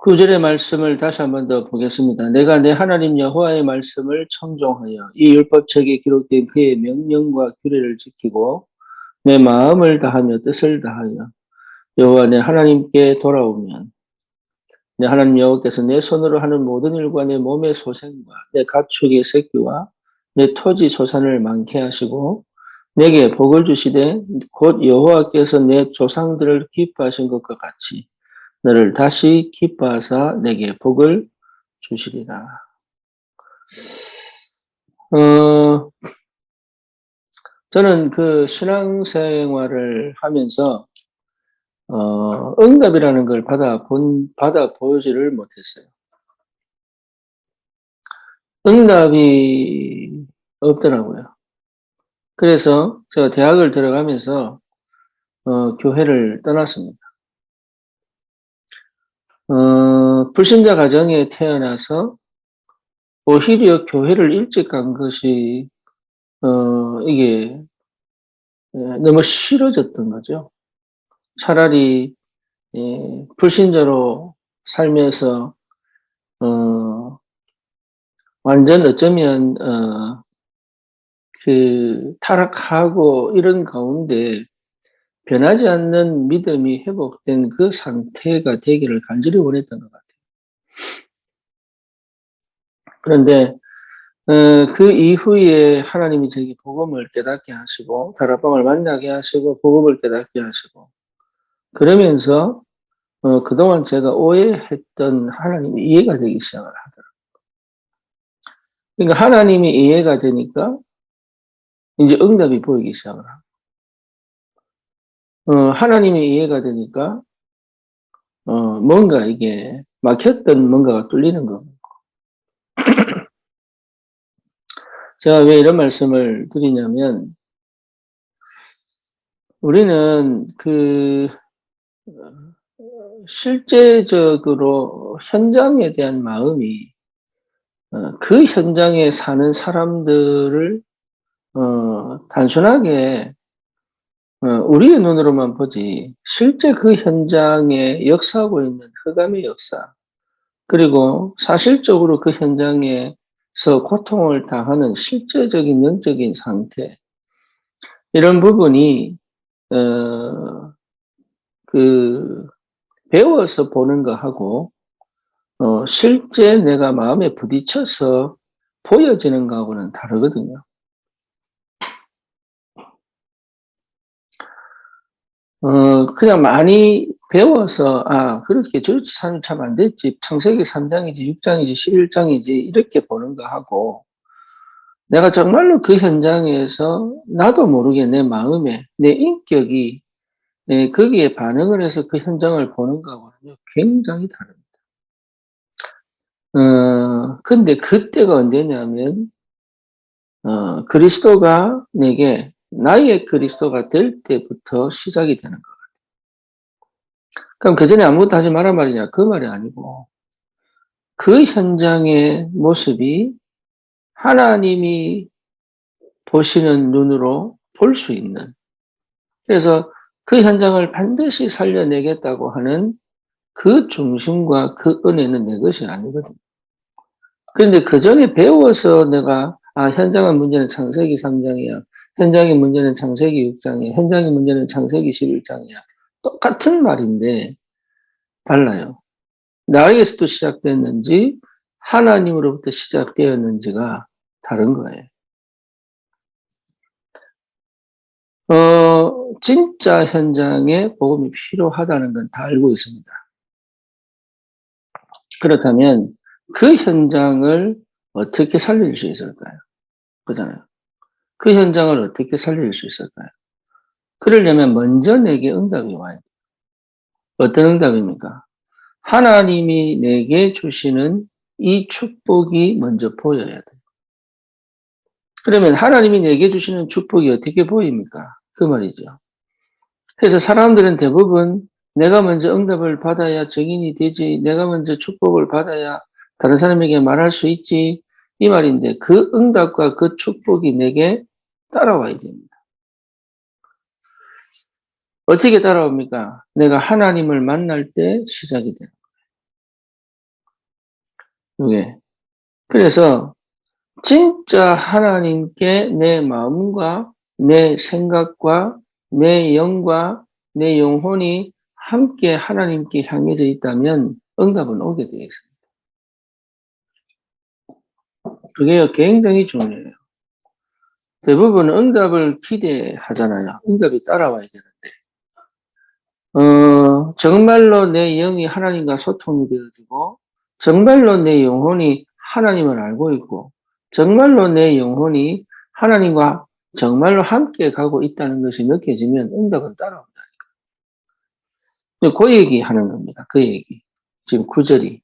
구절의 말씀을 다시 한번 더 보겠습니다. 내가 내 하나님 여호와의 말씀을 청종하여 이 율법책에 기록된 그의 명령과 규례를 지키고 내 마음을 다하며 뜻을 다하여 여호와 내 하나님께 돌아오면 내 하나님 여호와께서 내 손으로 하는 모든 일과 내 몸의 소생과 내 가축의 새끼와 내 토지 소산을 많게 하시고 내게 복을 주시되 곧 여호와께서 내 조상들을 기뻐하신 것과 같이 너를 다시 기뻐하사 내게 복을 주시리라. 저는 그 신앙생활을 하면서 응답이라는 걸 받아 보지를 못했어요. 응답이 없더라고요. 그래서 제가 대학을 들어가면서 교회를 떠났습니다. 불신자 가정에 태어나서 오히려 교회를 일찍 간 것이 이게 너무 싫어졌던 거죠. 차라리 불신자로 살면서 완전 어쩌면 그 타락하고 이런 가운데 변하지 않는 믿음이 회복된 그 상태가 되기를 간절히 원했던 것 같아요. 그런데 그 이후에 하나님이 저에게 복음을 깨닫게 하시고 다락방을 만나게 하시고 복음을 깨닫게 하시고 그러면서 그동안 제가 오해했던 하나님이 이해가 되기 시작을 하더라고요. 그러니까 하나님이 이해가 되니까 이제 응답이 보이기 시작을 하고 하나님이 이해가 되니까 뭔가 이게 막혔던 뭔가가 뚫리는 거고. 제가 왜 이런 말씀을 드리냐면 우리는 실제적으로 현장에 대한 마음이 그 현장에 사는 사람들을 단순하게 우리의 눈으로만 보지 실제 그 현장에 역사하고 있는 흑암의 역사 그리고 사실적으로 그 현장에서 고통을 당하는 실제적인 영적인 상태 이런 부분이 어 그 배워서 보는 거하고 실제 내가 마음에 부딪혀서 보여지는 거하고는 다르거든요. 그냥 많이 배워서 '아 그렇게 저렇게 사면 참 안 됐지. 창세기 3 장이지 6 장이지 11 장이지.' 이렇게 보는 거하고 내가 정말로 그 현장에서 나도 모르게 내 마음에 내 인격이 거기에 반응을 해서 그 현장을 보는 거하고는요 굉장히 다릅니다. 근데 그때가 언제냐면 그리스도가 내게 나의 그리스도가 될 때부터 시작이 되는 거예요. 그럼 그전에 아무것도 하지 마란 말이냐? 그 말이 아니고 그 현장의 모습이 하나님이 보시는 눈으로 볼 수 있는 그래서 그 현장을 반드시 살려내겠다고 하는 그 중심과 그 은혜는 내 것이 아니거든요. 그런데 그전에 배워서 내가 현장의 문제는 창세기 3 장이야. 현장의 문제는 창세기 6 장이야. 현장의 문제는 창세기 11 장이야. 똑같은 말인데 달라요. 나에게서도 시작됐는지 하나님으로부터 시작되었는지가 다른 거예요. 진짜 현장에 복음이 필요하다는 건 다 알고 있습니다. 그렇다면 그 현장을 어떻게 살릴 수 있을까요? 그잖아요. 그 현장을 어떻게 살릴 수 있을까요? 그러려면 먼저 내게 응답이 와야 돼요. 어떤 응답입니까? 하나님이 내게 주시는 이 축복이 먼저 보여야 돼요. 그러면 하나님이 내게 주시는 축복이 어떻게 보입니까? 그 말이죠. 그래서 사람들은 대부분 내가 먼저 응답을 받아야 증인이 되지, 내가 먼저 축복을 받아야 다른 사람에게 말할 수 있지, 이 말인데 그 응답과 그 축복이 내게 따라와야 됩니다. 어떻게 따라옵니까? 내가 하나님을 만날 때 시작이 돼요. 이게. 그래서 진짜 하나님께 내 마음과 내 생각과 내 영과 내 영혼이 함께 하나님께 향해져 있다면 응답은 오게 되어 있습니다. 그게 굉장히 중요해요. 대부분 응답을 기대하잖아요. 응답이 따라와야 되는데. 정말로 내 영이 하나님과 소통이 되어지고, 정말로 내 영혼이 하나님을 알고 있고, 정말로 내 영혼이 하나님과 정말로 함께 가고 있다는 것이 느껴지면 응답은 따라온다니까. 그 얘기 하는 겁니다. 그 얘기. 지금 구절이.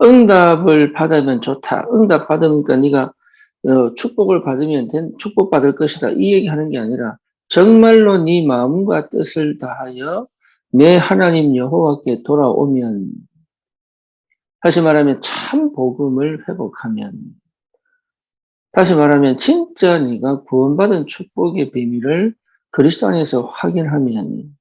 응답을 받으면 좋다. 응답 받으니까 네가 축복을 받으면 축복받을 것이다. 이 얘기하는 게 아니라 정말로 네 마음과 뜻을 다하여 내 하나님 여호와께 돌아오면, 다시 말하면 참 복음을 회복하면, 다시 말하면 진짜 네가 구원받은 축복의 비밀을 그리스도 안에서 확인하면,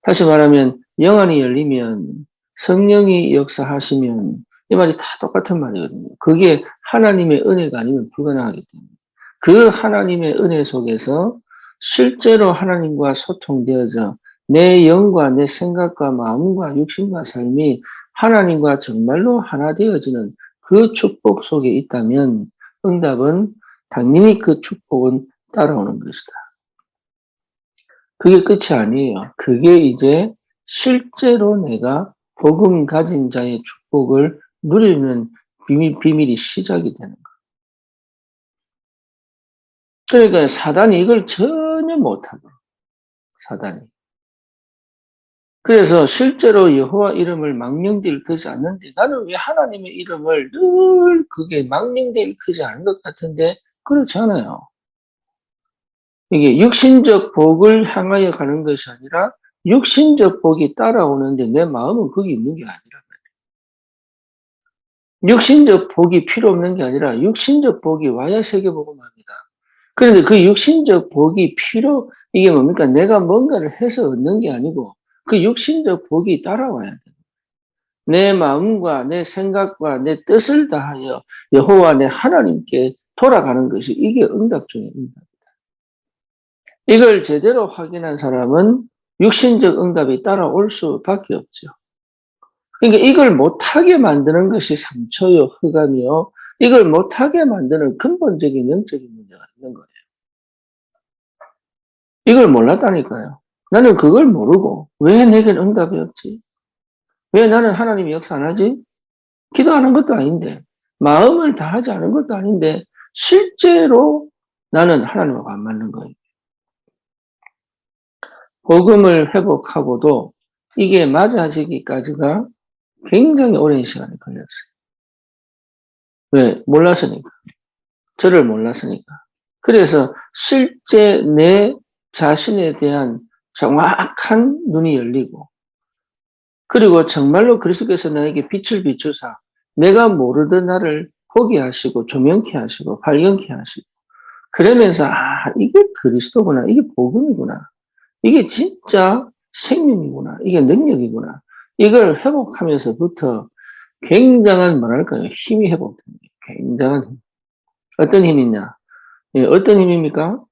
다시 말하면 영안이 열리면, 성령이 역사하시면, 이 말이 다 똑같은 말이거든요. 그게 하나님의 은혜가 아니면 불가능하기 때문에 그 하나님의 은혜 속에서 실제로 하나님과 소통되어져 내 영과 내 생각과 마음과 육신과 삶이 하나님과 정말로 하나 되어지는 그 축복 속에 있다면 응답은 당연히 그 축복은 따라오는 것이다. 그게 끝이 아니에요. 그게 이제 실제로 내가 복음 가진 자의 축복을 누리는 비밀이 시작이 되는 거예요. 그러니까 사단이 이걸 전혀 못하고, 사단이. 그래서 실제로 여호와 이름을 망령되 일컫지 않는데 나는 왜 하나님의 이름을 늘 그게 망령되 일컫지 않은 것 같은데 그렇지 않아요. 이게 육신적 복을 향하여 가는 것이 아니라 육신적 복이 따라오는데 내 마음은 거기 있는 게 아니라, 육신적 복이 필요 없는 게 아니라 육신적 복이 와야 세계복음합니다. 그런데 그 육신적 복이 이게 뭡니까? 내가 뭔가를 해서 얻는 게 아니고 그 육신적 복이 따라와야 돼. 내 마음과 내 생각과 내 뜻을 다하여 여호와 내 하나님께 돌아가는 것이 이게 응답 중에 응답이다. 이걸 제대로 확인한 사람은 육신적 응답이 따라올 수밖에 없죠. 그러니까 이걸 못하게 만드는 것이 상처요, 흑암이요. 이걸 못하게 만드는 근본적인 영적인 문제가 있는 거예요. 이걸 몰랐다니까요. 나는 그걸 모르고 왜 내겐 응답이 없지? 왜 나는 하나님이 역사 안 하지? 기도하는 것도 아닌데, 마음을 다하지 않은 것도 아닌데 실제로 나는 하나님하고 안 맞는 거예요. 복음을 회복하고도 이게 맞아지기까지가 굉장히 오랜 시간이 걸렸어요. 왜? 몰랐으니까. 저를 몰랐으니까. 그래서 실제 내 자신에 대한 정확한 눈이 열리고, 그리고 정말로 그리스도께서 나에게 빛을 비추사 내가 모르던 나를 보게 하시고 조명케 하시고 발견케 하시고, 그러면서 이게 그리스도구나, 이게 복음이구나, 이게 진짜 생명이구나, 이게 능력이구나, 이걸 회복하면서부터 굉장한 뭐랄까요, 힘이 회복됩니다. 굉장한 힘. 어떤 힘이냐? 어떤 힘입니까?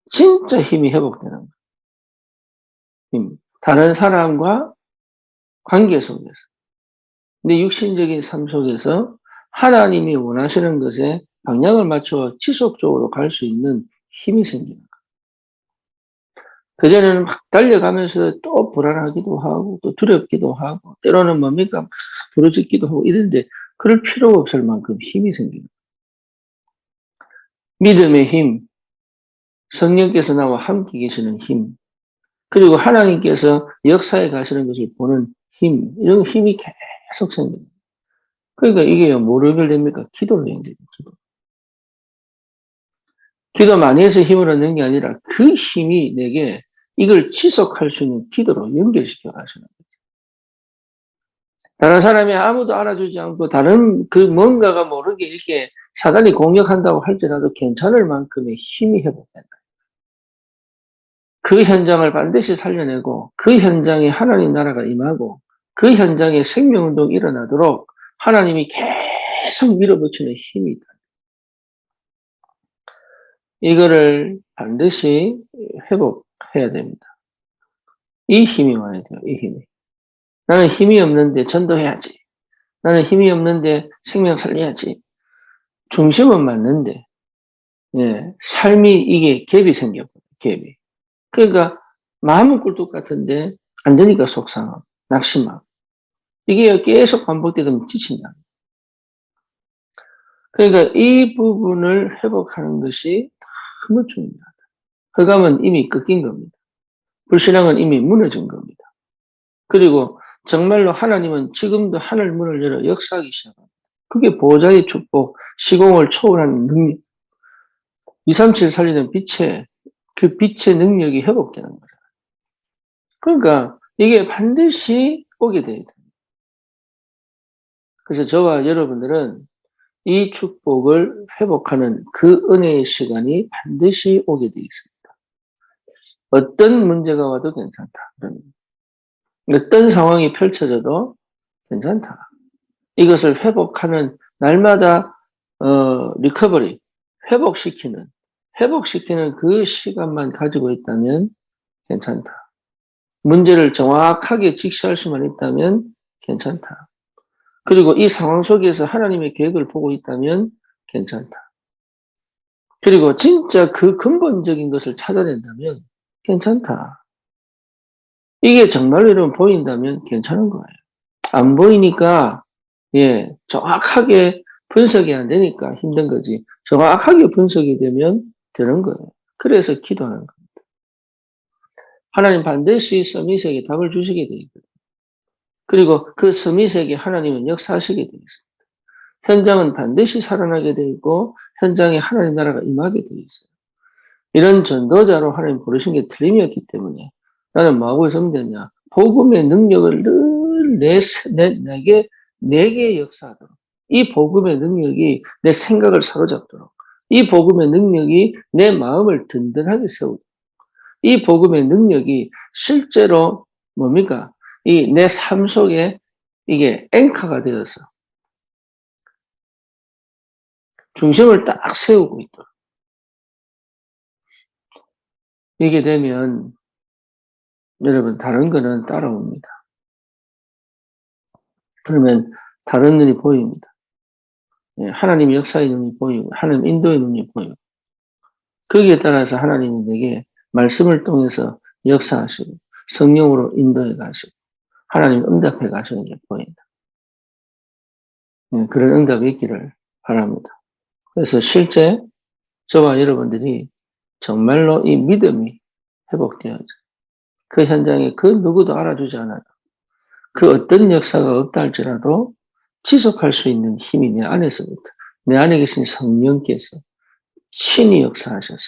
진짜 힘이 회복되는 힘. 다른 사람과 관계 속에서, 내 육신적인 삶 속에서 하나님이 원하시는 것에 방향을 맞춰 지속적으로 갈 수 있는 힘이 생기는 거예요. 그전에는 막 달려가면서 또 불안하기도 하고 또 두렵기도 하고 때로는 뭡니까? 막 부르짖기도 하고 이런데 그럴 필요가 없을 만큼 힘이 생기는 거예요. 믿음의 힘, 성령께서 나와 함께 계시는 힘, 그리고 하나님께서 역사에 가시는 것을 보는 힘, 이런 힘이 계속 생깁니다. 그러니까 이게 뭐로 연결됩니까? 기도로 연결됩니다. 기도 많이 해서 힘을 얻는 게 아니라 그 힘이 내게 이걸 지속할 수 있는 기도로 연결시켜 가시는 거예요. 다른 사람이 아무도 알아주지 않고 다른 그 뭔가가 모르게 이렇게 사단이 공격한다고 할지라도 괜찮을 만큼의 힘이 회복된다. 그 현장을 반드시 살려내고 그 현장에 하나님 나라가 임하고 그 현장에 생명운동이 일어나도록 하나님이 계속 밀어붙이는 힘이 있다. 이거를 반드시 회복해야 됩니다. 이 힘이 와야 돼요. 이 힘이. 나는 힘이 없는데 전도해야지. 나는 힘이 없는데 생명 살려야지. 중심은 맞는데, 예, 삶이 이게 갭이 생겨요. 갭이. 그러니까 마음은 꿀뚝 같은데 안 되니까 속상함, 낙심함. 이게 계속 반복되면 지친다. 그러니까 이 부분을 회복하는 것이 너무 중요하다. 흑암은 이미 꺾인 겁니다. 불신앙은 이미 무너진 겁니다. 그리고 정말로 하나님은 지금도 하늘 문을 열어 역사하기 시작합니다. 그게 보호자의 축복, 시공을 초월하는 능력, 237 살리는 빛의 그 빛의 능력이 회복되는 거예요. 그러니까 이게 반드시 오게 돼야 돼요. 그래서 저와 여러분들은 이 축복을 회복하는 그 은혜의 시간이 반드시 오게 되어 있습니다. 어떤 문제가 와도 괜찮다. 어떤 상황이 펼쳐져도 괜찮다. 이것을 회복하는 날마다 리커버리, 회복시키는 그 시간만 가지고 있다면 괜찮다. 문제를 정확하게 직시할 수만 있다면 괜찮다. 그리고 이 상황 속에서 하나님의 계획을 보고 있다면 괜찮다. 그리고 진짜 그 근본적인 것을 찾아낸다면 괜찮다. 이게 정말로 여러분 보인다면 괜찮은 거예요. 안 보이니까, 예, 정확하게 분석이 안 되니까 힘든 거지. 정확하게 분석이 되면 되는 거예요. 그래서 기도하는 겁니다. 하나님 반드시 서밋에게 답을 주시게 되어 있거든요. 그리고 그 서밋에게 하나님은 역사하시게 되어 있습니다. 현장은 반드시 살아나게 되어 있고 현장에 하나님 나라가 임하게 되어 있어요. 이런 전도자로 하나님 부르신 게 틀림이었기 때문에 나는 뭐하고 있으면 되냐. 복음의 능력을 늘 내게 역사하도록. 이 복음의 능력이 내 생각을 사로잡도록. 이 복음의 능력이 내 마음을 든든하게 세우도록. 이 복음의 능력이 실제로 뭡니까? 이 내 삶 속에 이게 앵커가 되어서 중심을 딱 세우고 있도록. 이게 되면 여러분 다른 거는 따라옵니다. 그러면 다른 눈이 보입니다. 하나님 역사의 눈이 보이고 하나님 인도의 눈이 보이고 거기에 따라서 하나님이 내게 말씀을 통해서 역사하시고 성령으로 인도해 가시고 하나님 응답해 가시는 게 보인다. 그런 응답이 있기를 바랍니다. 그래서 실제 저와 여러분들이 정말로 이 믿음이 회복되어져 그 현장에 그 누구도 알아주지 않아도 그 어떤 역사가 없다 할지라도 지속할 수 있는 힘이 내 안에서부터 내 안에 계신 성령께서 친히 역사하셔서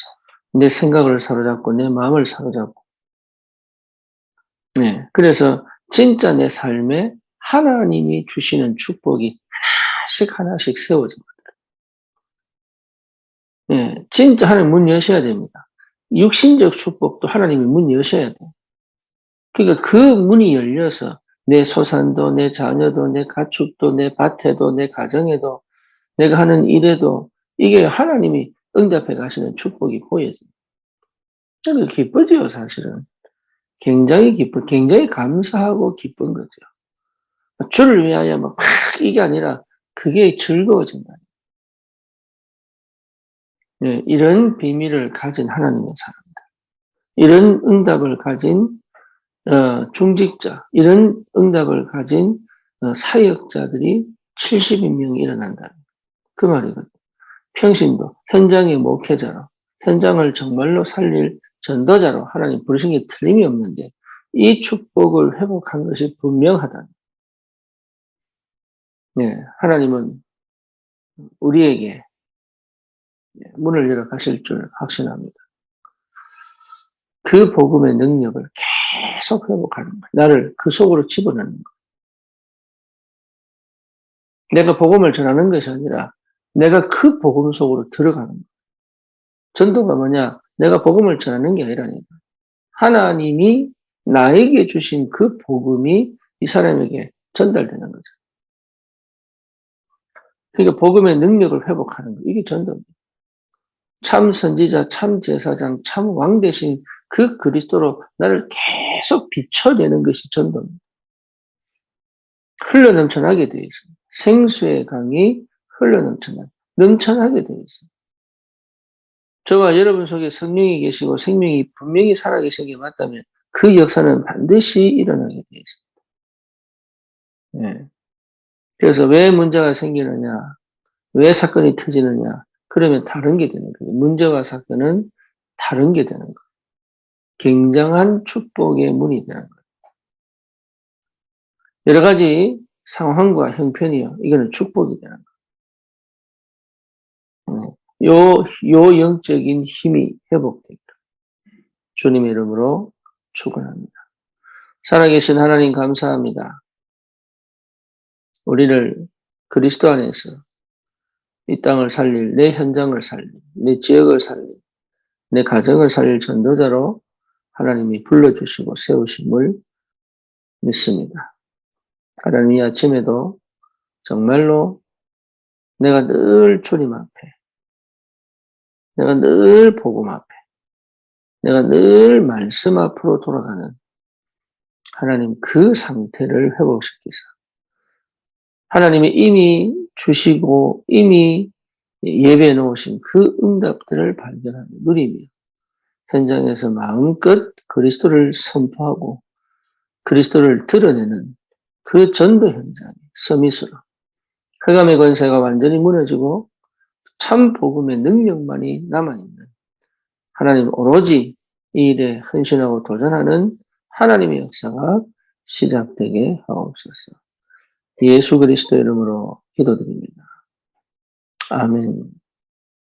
내 생각을 사로잡고 내 마음을 사로잡고 그래서 진짜 내 삶에 하나님이 주시는 축복이 하나씩 세워집니다. 진짜 하나님 문 여셔야 됩니다. 육신적 축복도 하나님이 문 여셔야 돼요. 그러니까 그 문이 열려서 내 소산도, 내 자녀도, 내 가축도, 내 밭에도, 내 가정에도, 내가 하는 일에도 이게 하나님이 응답해 가시는 축복이 보여집니다. 그러니까 기쁘지요, 사실은. 굉장히 감사하고 기쁜 거죠. 주를 위하여 막 이게 아니라 그게 즐거워진다. 이런 비밀을 가진 하나님의 사람들, 이런 응답을 가진 중직자, 이런 응답을 가진 사역자들이 70인명이 일어난다. 그 말이거든요. 평신도, 현장의 목회자로, 현장을 정말로 살릴 전도자로 하나님 부르신 게 틀림이 없는데 이 축복을 회복한 것이 분명하다. 하나님은 우리에게 문을 열어 가실 줄 확신합니다. 그 복음의 능력을 계속 회복하는 거예요. 나를 그 속으로 집어넣는 거예요. 내가 복음을 전하는 것이 아니라 내가 그 복음 속으로 들어가는 거예요. 전도가 뭐냐? 내가 복음을 전하는 게 아니라니까. 하나님이 나에게 주신 그 복음이 이 사람에게 전달되는 거죠. 그러니까 복음의 능력을 회복하는 거. 이게 전도입니다. 참 선지자, 참 제사장, 참 왕 대신 그 그리스도로 나를 계속 비춰내는 것이 전도입니다. 흘러넘쳐나게 되어 있습니다. 생수의 강이 넘쳐나게 되어 있습니다. 저와 여러분 속에 성령이 계시고 생명이 분명히 살아계신 게 맞다면 그 역사는 반드시 일어나게 되어 있습니다. 네. 그래서 왜 문제가 생기느냐, 왜 사건이 터지느냐, 그러면 다른 게 되는 거예요. 문제와 사건은 다른 게 되는 거예요. 굉장한 축복의 문이 되는 거예요. 여러 가지 상황과 형편이요. 이거는 축복이 되는 거예요. 요 영적인 힘이 회복되기를 주님의 이름으로 축원합니다. 살아계신 하나님 감사합니다. 우리를 그리스도 안에서 이 땅을 살릴, 내 현장을 살릴, 내 지역을 살릴, 내 가정을 살릴 전도자로 하나님이 불러주시고 세우심을 믿습니다. 하나님 이 아침에도 정말로 내가 늘 주님 앞에, 내가 늘 복음 앞에, 내가 늘 말씀 앞으로 돌아가는 하나님 그 상태를 회복시키사 하나님이 이미 주시고 이미 예배해 놓으신 그 응답들을 발견하는 누리며 현장에서 마음껏 그리스도를 선포하고 그리스도를 드러내는 그 전도 현장이 서밋으로 흑암의 권세가 완전히 무너지고 참 복음의 능력만이 남아있는 하나님 오로지 이 일에 헌신하고 도전하는 하나님의 역사가 시작되게 하옵소서. 예수 그리스도 이름으로 기도드립니다. 아멘.